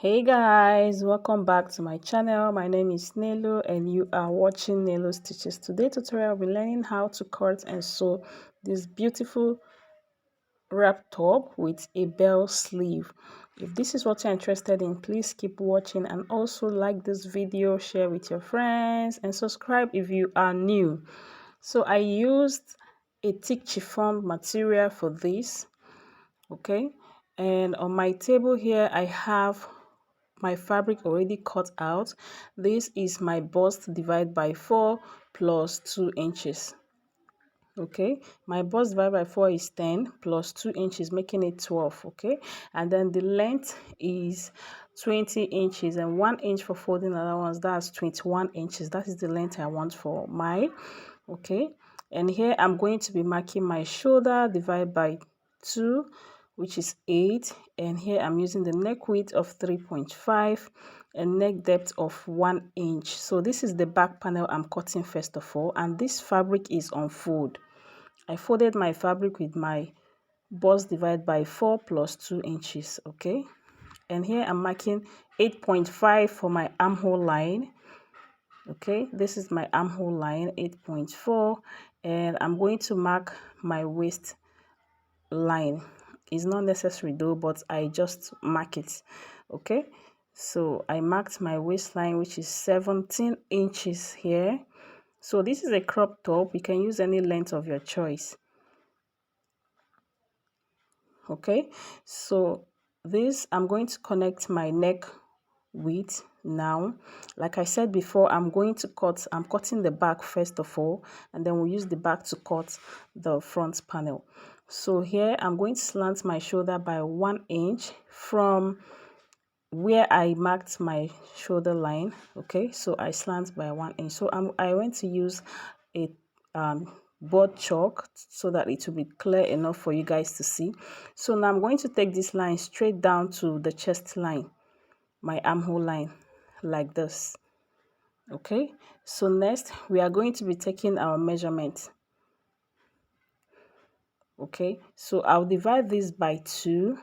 Hey guys, welcome back to my channel. My name is Nelo and you are watching Nelo Stitches. Today tutorial we'll be learning how to cut and sew this beautiful wrap top with a bell sleeve. If this is what you're interested in, please keep watching and also like this video, share with your friends and subscribe if you are new. So I used a thick chiffon material for this, okay, and on my table here I have my fabric already cut out. This is my bust divided by 4 plus 2 inches. Okay, my bust divided by 4 is 10 plus 2 inches, making it 12. Okay, and then the length is 20 inches and 1 inch for folding allowance. That's 21 inches. That is the length I want for my. Okay, and here I'm going to be marking my shoulder divided by 2, which is 8, and here I'm using the neck width of 3.5 and neck depth of 1 inch. So this is the back panel I'm cutting first of all, and this fabric is on fold. I folded my fabric with my bust divided by 4 plus 2 inches. Okay, and here I'm marking 8.5 for my armhole line. Okay, this is my armhole line, 8.4, and I'm going to mark my waist line. It's not necessary though, but I just mark it. Okay, so I marked my waistline, which is 17 inches here. So this is a crop top. You can use any length of your choice. Okay, so this I'm going to connect my neck width now. Like I said before, I'm cutting the back first of all, and then we'll use the back to cut the front panel. So here I'm going to slant my shoulder by 1 inch from where I marked my shoulder line. Okay, so I slant by 1 inch. So I went to use a board chalk so that it will be clear enough for you guys to see. So now I'm going to take this line straight down to the chest line, my armhole line, like this. Okay, so next we are going to be taking our measurement. Okay, so I'll divide this by 2,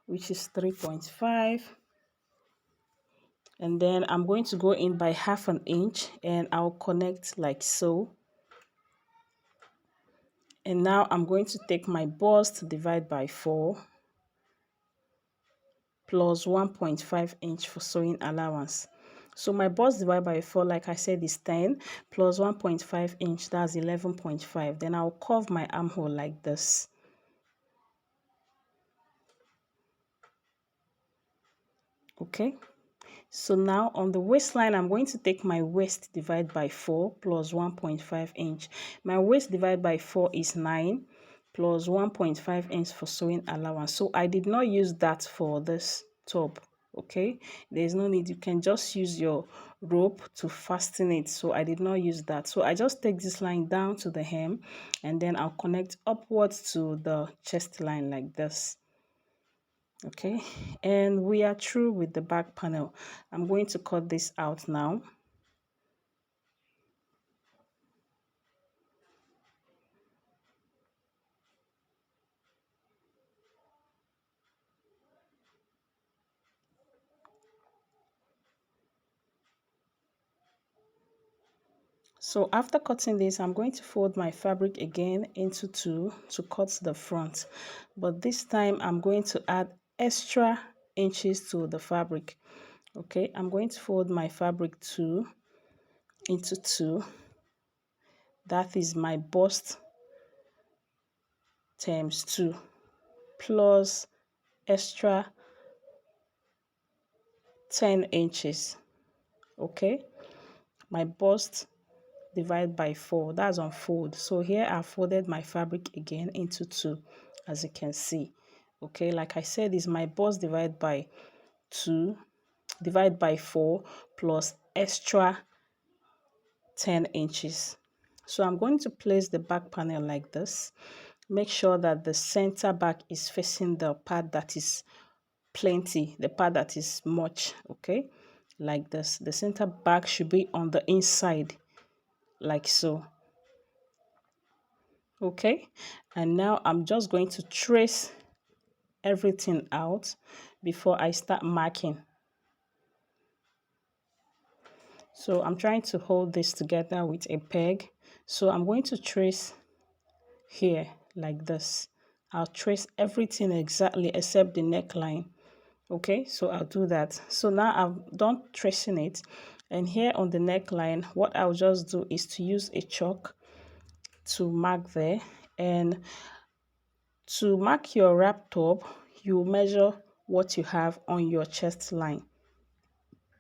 which is 3.5, and then I'm going to go in by 1/2 inch and I'll connect like so. And now I'm going to take my bust divide by 4 plus 1.5 inch for sewing allowance. So my bust divided by 4, like I said, is 10 plus 1.5 inch, that's 11.5. Then I'll curve my armhole like this. Okay, so now on the waistline, I'm going to take my waist divided by 4 plus 1.5 inch. My waist divided by 4 is 9 plus 1.5 inch for sewing allowance. So I did not use that for this top. Okay, there's no need. You can just use your rope to fasten it. So I did not use that. So I just take this line down to the hem and then I'll connect upwards to the chest line like this. Okay, and we are through with the back panel. I'm going to cut this out now. So after cutting this, I'm going to fold my fabric again into 2 to cut the front, but this time I'm going to add extra inches to the fabric. Okay, I'm going to fold my fabric into 2. That is my bust times 2 plus extra 10 inches. Okay, my bust divided by 4, that's on fold. So here I folded my fabric again into 2, as you can see. Okay, like I said, is my bust divided by 2 divided by 4 plus extra 10 inches. So I'm going to place the back panel like this. Make sure that the center back is facing the part that is plenty, the part that is much. Okay, like this. The center back should be on the inside, like so. Okay, and now I'm just going to trace everything out before I start marking. So I'm trying to hold this together with a peg. So I'm going to trace here like this. I'll trace everything exactly except the neckline. Okay, so I'll do that. So now I've done tracing it, and here on the neckline, what I'll just do is to use a chalk to mark there. And to mark your wrap top, you measure what you have on your chest line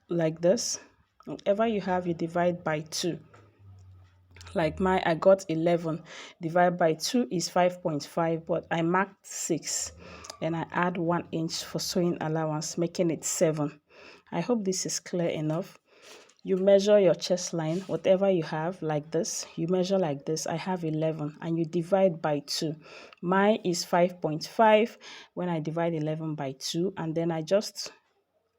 like this. Whatever you have, you divide by 2. Like mine, I got 11. Divided by 2 is 5.5, but I marked 6 and I add 1 inch for sewing allowance, making it 7. I hope this is clear enough. You measure your chest line, whatever you have, like this. You measure like this. I have 11, and you divide by 2. Mine is 5.5 when I divide 11 by 2, and then I just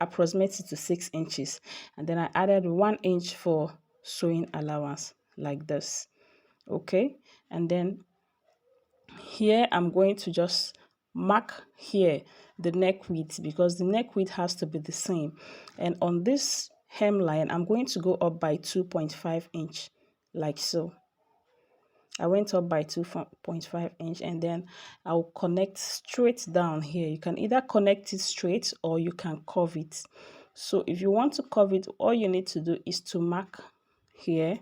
approximate it to 6 inches, and then I added 1 inch for sewing allowance like this. Okay, and then here I'm going to just mark here the neck width, because the neck width has to be the same. And on this hemline, I'm going to go up by 2.5 inch like so. I went up by 2.5 inch, and then I'll connect straight down here. You can either connect it straight or you can curve it. So if you want to curve it, all you need to do is to mark here,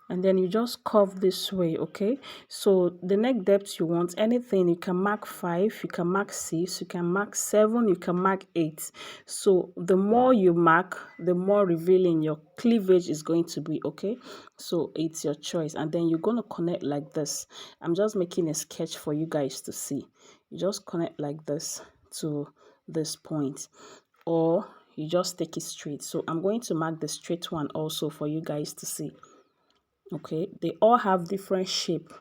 and then you just curve this way. Okay, so the neck depth you want, anything, you can mark 5, you can mark 6, you can mark 7, you can mark 8. So the more you mark, the more revealing your cleavage is going to be. Okay, so it's your choice. And then you're going to connect like this. I'm just making a sketch for you guys to see. You just connect like this to this point, or you just take it straight. So I'm going to mark the straight one also for you guys to see. Okay, they all have different shape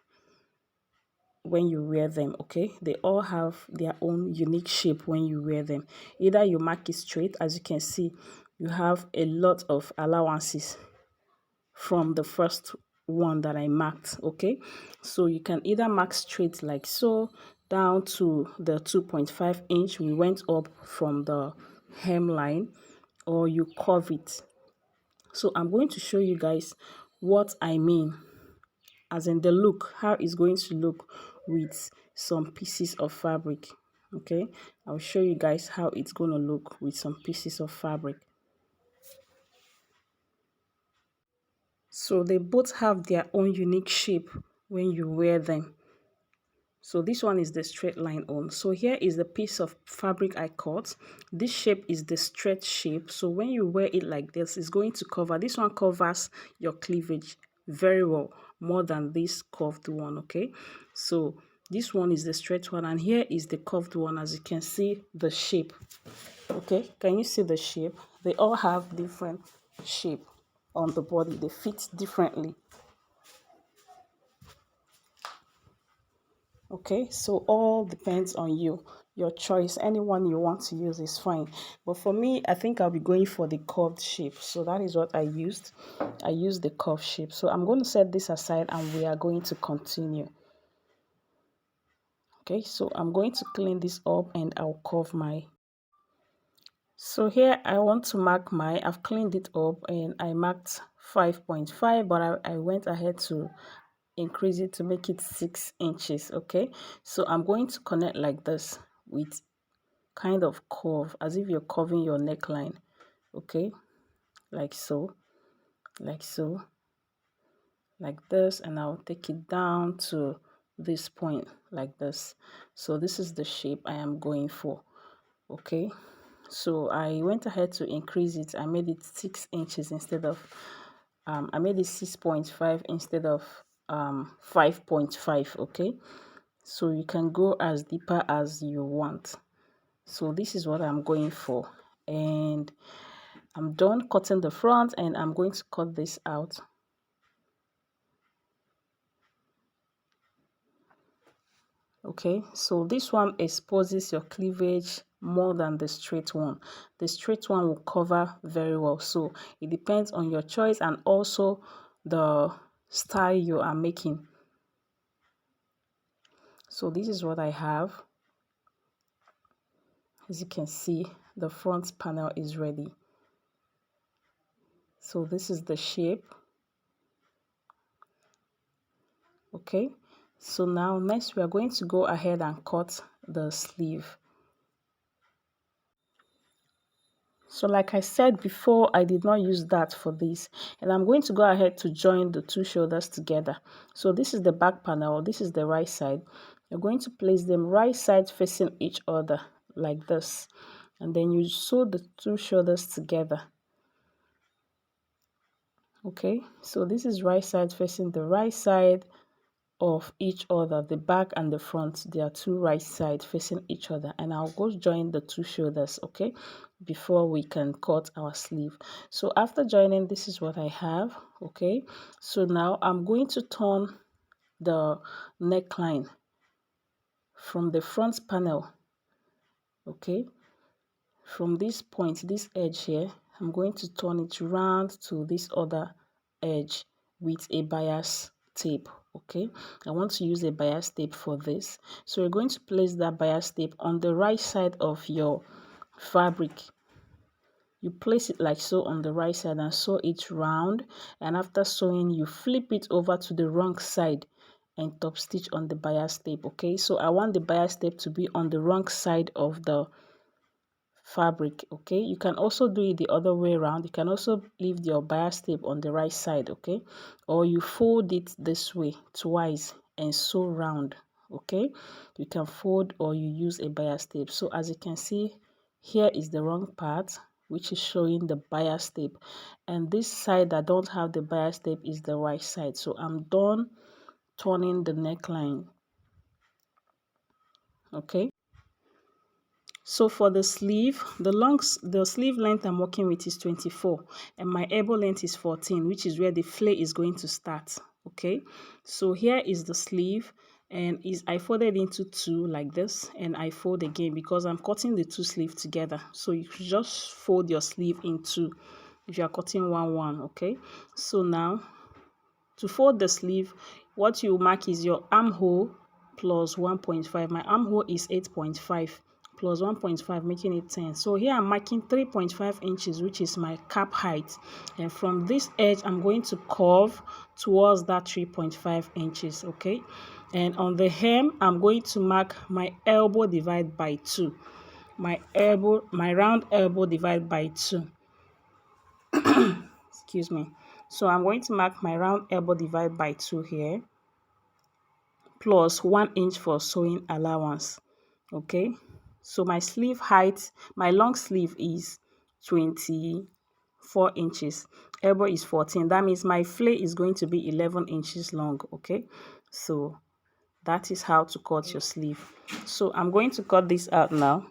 when you wear them. Okay, they all have their own unique shape when you wear them. Either you mark it straight, as you can see, you have a lot of allowances from the first one that I marked. Okay, so you can either mark straight like so down to the 2.5 inch we went up from the hemline, or you curve it. So I'm going to show you guys what I mean, as in the look, how it's going to look with some pieces of fabric. Okay, I'll show you guys how it's going to look with some pieces of fabric. So they both have their own unique shape when you wear them. So this one is the straight line on. So here is the piece of fabric I cut. This shape is the straight shape. So when you wear it like this, it's going to cover. This one covers your cleavage very well, more than this curved one. Okay, so this one is the straight one, and here is the curved one. As you can see the shape. Okay, can you see the shape? They all have different shape on the body. They fit differently. Okay, so all depends on you, your choice. Anyone you want to use is fine, but for me, I think I'll be going for the curved shape. So that is what I used. I used the curved shape. So I'm going to set this aside, and we are going to continue. Okay, so I'm going to clean this up, and I'll curve my. So here I want to mark my, I've cleaned it up and I marked 5.5, but I went ahead to increase it to make it 6 inches. Okay, so I'm going to connect like this with kind of curve, as if you're curving your neckline. Okay, like so, like so, like this, and I'll take it down to this point like this. So this is the shape I am going for. Okay, so I went ahead to increase it. I made it 6 inches instead of I made it 6.5 instead of 5.5. Okay, so you can go as deeper as you want. So this is what I'm going for, and I'm done cutting the front, and I'm going to cut this out. Okay, so this one exposes your cleavage more than the straight one. The straight one will cover very well, so it depends on your choice and also the style you are making. So this is what I have. As you can see, the front panel is ready. So this is the shape. Okay, so now next we are going to go ahead and cut the sleeve. So like I said before, I did not use that for this, and I'm going to go ahead to join the two shoulders together. So this is the back panel, this is the right side. You're going to place them right side facing each other like this, and then you sew the two shoulders together. Okay, so this is right side facing the right side of each other, the back and the front. They are two right sides facing each other, and I'll go join the two shoulders, okay, before we can cut our sleeve. So after joining, this is what I have. Okay, so now I'm going to turn the neckline from the front panel. Okay, from this point, this edge here, I'm going to turn it round to this other edge with a bias tape. Okay, I want to use a bias tape for this. So you're going to place that bias tape on the right side of your fabric. You place it like so on the right side and sew it round, and after sewing you flip it over to the wrong side and top stitch on the bias tape. Okay, so I want the bias tape to be on the wrong side of the fabric. Okay, you can also do it the other way around. You can also leave your bias tape on the right side. Okay, or you fold it this way twice and sew round. Okay, you can fold or you use a bias tape. So as you can see, here is the wrong part, which is showing the bias tape, and this side that don't have the bias tape is the right side. So I'm done turning the neckline. Okay, so for the sleeve, the sleeve length I'm working with is 24, and my elbow length is 14, which is where the flare is going to start. Okay, so here is the sleeve, and I folded into two like this, and I fold again because I'm cutting the two sleeves together. So you should just fold your sleeve in two if you are cutting one. Okay, so now to fold the sleeve, what you mark is your armhole plus 1.5. My armhole is 8.5 plus 1.5, making it 10. So here I'm marking 3.5 inches, which is my cap height. And from this edge, I'm going to curve towards that 3.5 inches, okay? And on the hem, I'm going to mark my elbow divided by 2. My round elbow divided by 2. Excuse me. So I'm going to mark my round elbow divided by 2 here, plus 1 inch for sewing allowance. Okay, so my sleeve height, my long sleeve is 24 inches, elbow is 14. That means my flare is going to be 11 inches long. Okay, so that is how to cut your sleeve. So I'm going to cut this out now.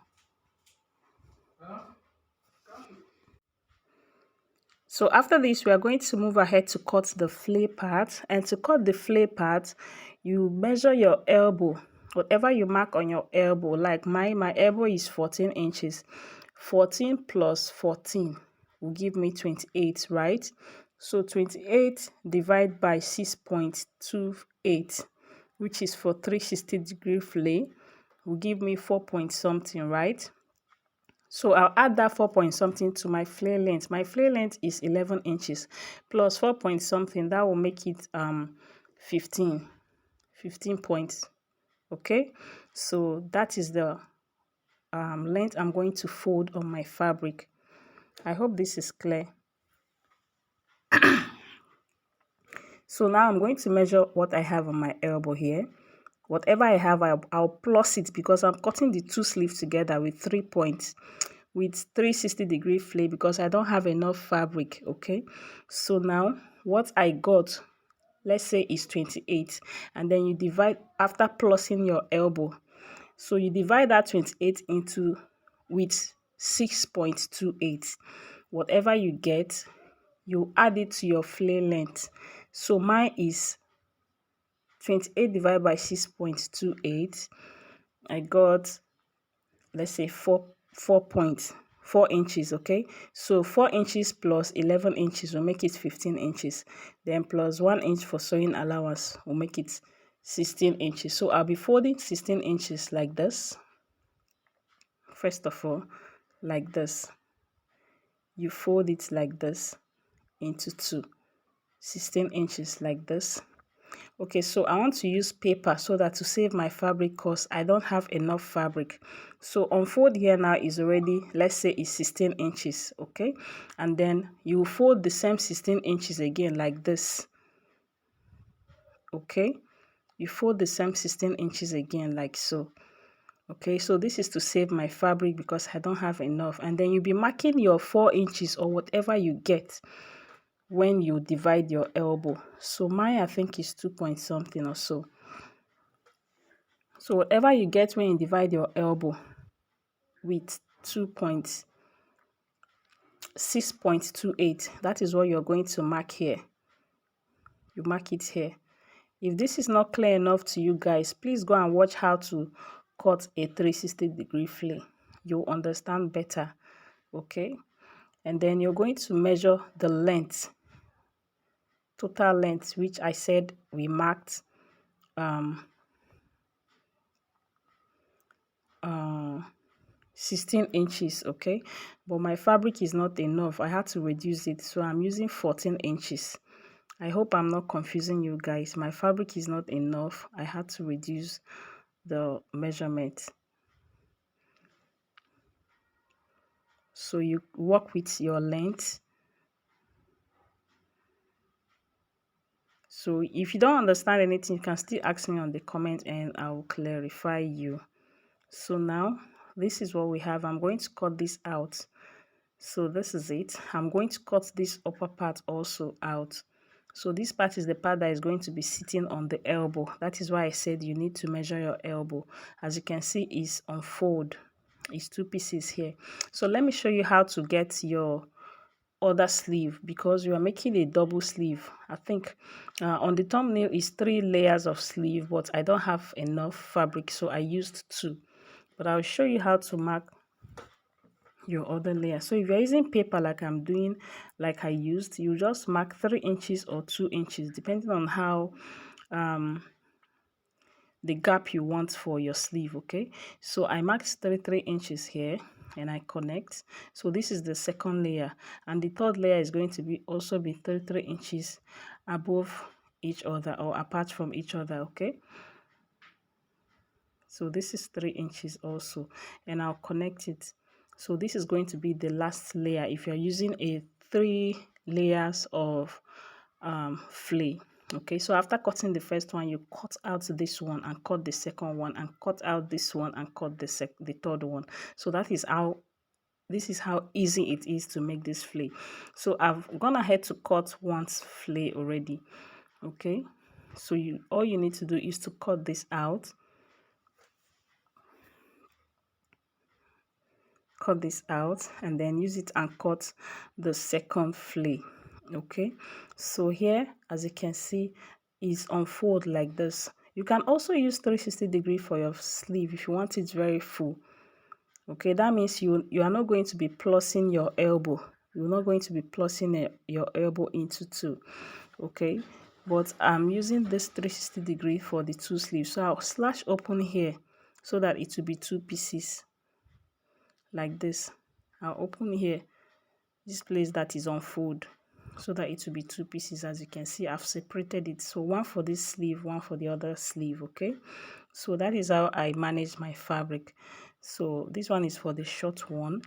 So after this, we are going to move ahead to cut the flare part. And to cut the flare part, you measure your elbow, whatever you mark on your elbow. Like my elbow is 14 inches. 14 plus 14 will give me 28, right? So 28 divided by 6.28, which is for 360-degree flare, will give me 4 point something, right? So I'll add that 4 point something to my flare length. My flare length is 11 inches plus 4 point something. That will make it 15 points. Okay, so that is the length I'm going to fold on my fabric. I hope this is clear. So now I'm going to measure what I have on my elbow here. Whatever I have, I'll plus it because I'm cutting the two sleeves together with 3 points with 360-degree flare because I don't have enough fabric. Okay, so now what I got, let's say, is 28, and then you divide after plussing your elbow. So you divide that 28 into with 6.28. Whatever you get, you add it to your flare length. So mine is 28 divided by 6.28. I got, let's say, 4 inches. Okay, so 4 inches plus 11 inches will make it 15 inches. Then plus 1 inch for sewing allowance will make it 16 inches. So I'll be folding 16 inches like this. First of all, like this. You fold it like this into two. 16 inches like this. Okay, so I want to use paper so that to save my fabric because I don't have enough fabric. So unfold here now is already, let's say it's 16 inches, okay? And then you fold the same 16 inches again like this, okay? You fold the same 16 inches again like so. Okay, so this is to save my fabric because I don't have enough. And then you'll be marking your 4 inches or whatever you get when you divide your elbow. So mine I think is 2 point something or so. So whatever you get when you divide your elbow with 6.28, that is what you're going to mark here. You mark it here. If this is not clear enough to you guys, please go and watch how to cut a 360-degree flay. You'll understand better, okay? And then you're going to measure the length, total length, which I said we marked 16 inches, okay? But my fabric is not enough. I had to reduce it, so I'm using 14 inches. I hope I'm not confusing you guys. My fabric is not enough. I had to reduce the measurement. So you work with your length. So if you don't understand anything, you can still ask me on the comment and I will clarify you. So now this is what we have. I'm going to cut this out. So this is it. I'm going to cut this upper part also out. So this part is the part that is going to be sitting on the elbow. That is why I said you need to measure your elbow. As you can see, it's unfold. It's 2 pieces here. So let me show you how to get your other sleeve because you are making a double sleeve. I think on the thumbnail is 3 layers of sleeve, but I don't have enough fabric, so I used 2. But I'll show you how to mark your other layer. So if you're using paper like I'm doing, like I used, you just mark 3 inches or 2 inches depending on how the gap you want for your sleeve, okay? So I marked 3 inches here and I connect. So this is the second layer, and the third layer is going to be also be 3 inches above each other or apart from each other, okay? So this is 3 inches also, and I'll connect it. So this is going to be the last layer if you're using a 3 layers of flay. Okay, so after cutting the first one, you cut out this one and cut the second one and cut out this one and cut the third one. So that is how, this is how easy it is to make this flay. So I've gone ahead to cut one's flay already. Okay, so all you need to do is to cut this out. Cut this out and then use it and cut the second flay. Okay, so here as you can see is unfold like this. You can also use 360-degree for your sleeve if you want it very full. Okay, that means you are not going to be plussing your elbow. You're not going to be plussing your elbow into 2. Okay, but I'm using this 360-degree for the 2 sleeves, so I'll slash open here so that it will be 2 pieces like this. I'll open here this place that is unfold so that it will be 2 pieces. As you can see, I've separated it, so one for this sleeve, one for the other sleeve. Okay, so that is how I manage my fabric. So this one is for the short one,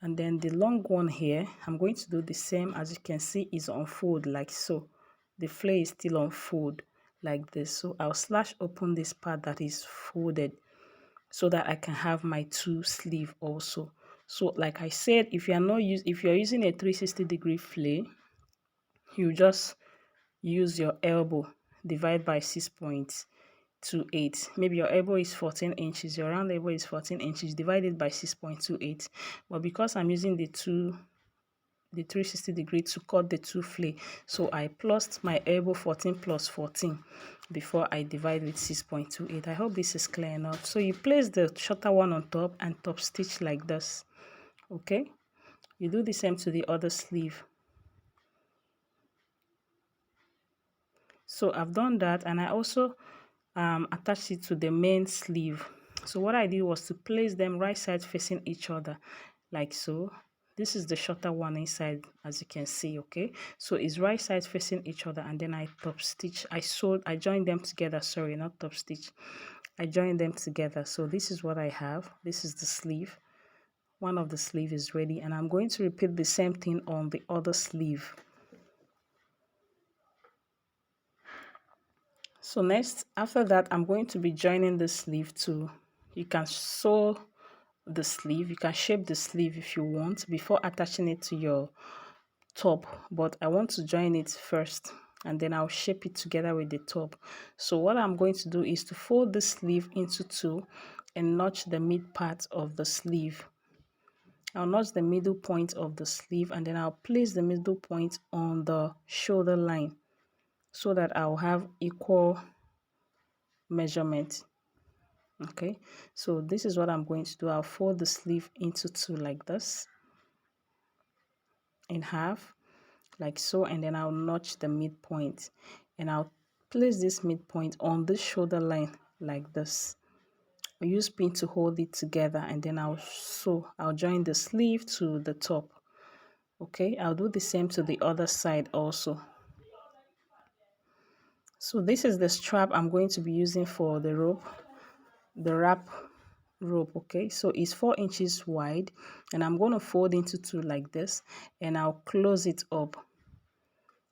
and then the long one here I'm going to do the same. As you can see, is unfold like so. The flay is still unfold like this, so I'll slash open this part that is folded so that I can have my 2 sleeve also. So like I said, if you're using a 360-degree flay, you just use your elbow, divide by 6.28. Maybe your elbow is 14 inches, your round elbow is 14 inches, divided by 6.28. But because I'm using the 360-degree to cut the 2 flay, so I plussed my elbow 14 plus 14 before I divide with 6.28. I hope this is clear enough. So you place the shorter one on top and top stitch like this. Okay, you do the same to the other sleeve. So I've done that, and I also attach it to the main sleeve. So what I did was to place them right side facing each other, like so. This is the shorter one inside, as you can see. Okay, so it's right side facing each other, and then I top stitch. I joined them together. Sorry, not top stitch. I joined them together. So this is what I have. This is the sleeve. One of the sleeve is ready, and I'm going to repeat the same thing on the other sleeve. So next, after that, I'm going to be joining the sleeve too. You can sew the sleeve, you can shape the sleeve if you want before attaching it to your top, but I want to join it first and then I'll shape it together with the top. So what I'm going to do is to fold the sleeve into two and notch the mid part of the sleeve. I'll notch the middle point of the sleeve, and then I'll place the middle point on the shoulder line so that I'll have equal measurement. Okay, so this is what I'm going to do. I'll fold the sleeve into two like this, in half, like so, and then I'll notch the midpoint, and I'll place this midpoint on the shoulder line like this. I'll use pin to hold it together, and then I'll join the sleeve to the top. Okay, I'll do the same to the other side also. So this is the strap I'm going to be using for the rope, the wrap rope. Okay, so it's 4 inches wide, and I'm going to fold into two like this, and I'll close it up.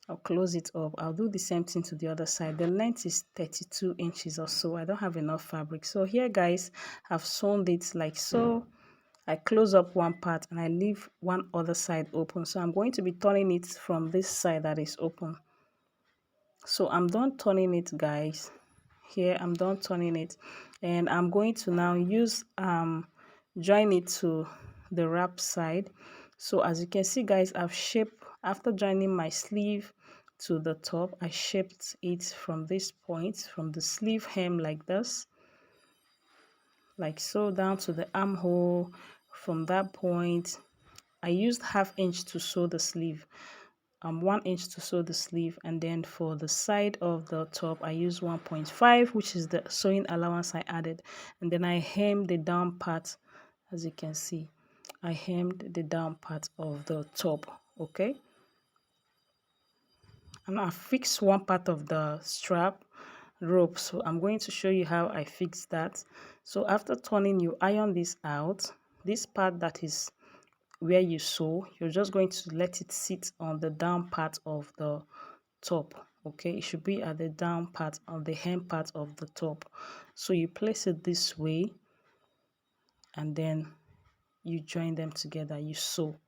I'll do the same thing to the other side. The length is 32 inches or so. I don't have enough fabric. So here, guys, I've sewn it like so. I close up one part and I leave one other side open. So I'm going to be turning it from this side that is open. So I'm done turning it, guys. Here I'm done turning it, and I'm going to now use join it to the wrap side. So as you can see, guys, I've shaped, after joining my sleeve to the top, I shaped it from this point, from the sleeve hem like this, like so, down to the armhole. From that point, I used 1/2 inch to sew the sleeve, 1 inch to sew the sleeve, and then for the side of the top I use 1.5, which is the sewing allowance I added, and then I hemmed the down part. As you can see, I hemmed the down part of the top. Okay, and I fixed one part of the strap rope, so I'm going to show you how I fix that. So after turning, you iron this out. This part that is where you sew, you're just going to let it sit on the down part of the top. Okay, it should be at the down part, on the hem part of the top. So you place it this way, and then you join them together, you sew.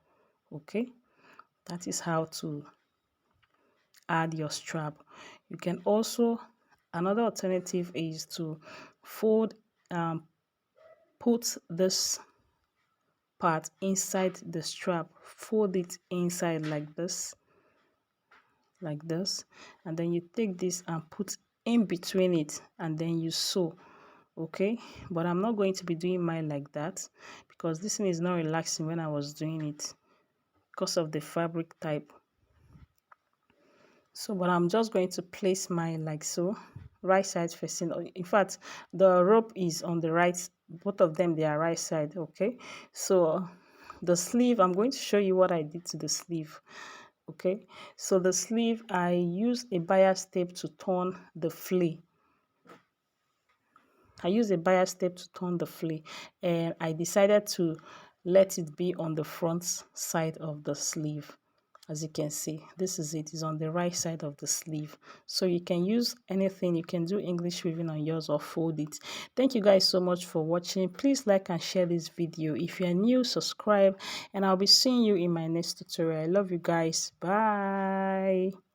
Okay, that is how to add your strap. You can also, another alternative is to fold, put this part inside the strap, fold it inside like this, and then you take this and put in between it, and then you sew. Okay, but I'm not going to be doing mine like that because this thing is not relaxing when I was doing it because of the fabric type. So but I'm just going to place mine like so, right side facing. In fact, the rope is on the right, both of them, they are right side. Okay, so the sleeve, I'm going to show you what I did to the sleeve. Okay, so the sleeve, I used a bias tape to turn the flea. I used a bias tape to turn the flea, and I decided to let it be on the front side of the sleeve. As you can see, this is it, is on the right side of the sleeve. So you can use anything, you can do English weaving on yours or fold it. Thank you guys so much for watching. Please like and share this video. If you are new, subscribe, and I'll be seeing you in my next tutorial. I love you guys. Bye.